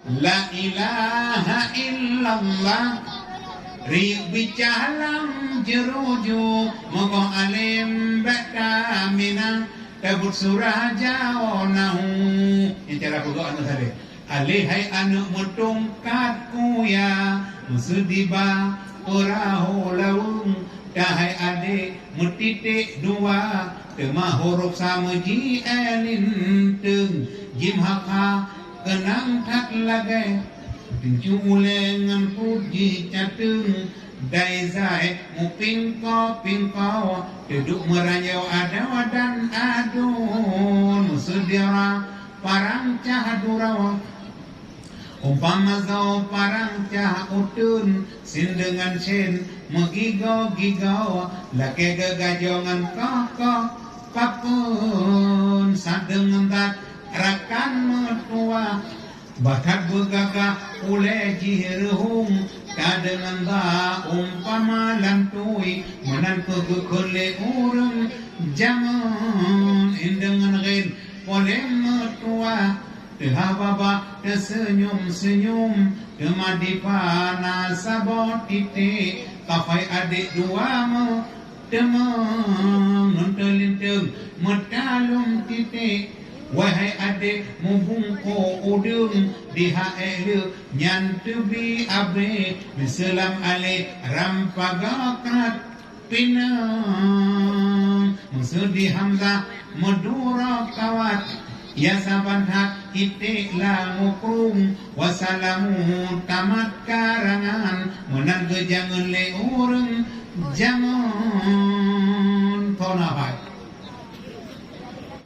La ilaha illallah Ri bicalam jeruju Mogo alim bata minang Tabut surah jaonahu Yang cara aku doa tadi Alihai anu mutungkat kuya Musudiba perahu laung Dahai adik mutitik dua Tema huruf sama ji elinteng Jim haka kenang tak lagai Tinju ulengan puji cateng Dai zai mu pingko Duduk merayau ada wadan adun Musudira parang cahadurawa Umpama zau parang cah utun Sin dengan sin megigau-gigau Lake gegajongan kokoh Papun sadengan tak rakan mertua Batat begagah ule jihirhung Kadengan da umpama lantui Menan kekekele urung Jangan indengan gin Polem mertua Tehababa tersenyum-senyum Temadipana sabot titik Kafai adik dua mu Temang Nuntelinteng Metalum titik Wahai adik mubungko udung Dihaelu nyantubi abe Misalam alik rampagakat pinang Musudi hamzah medura kawat Ya saban hak itik langukung Wassalamu tamat karangan Menang gejangan le ureng Jangan Tonawat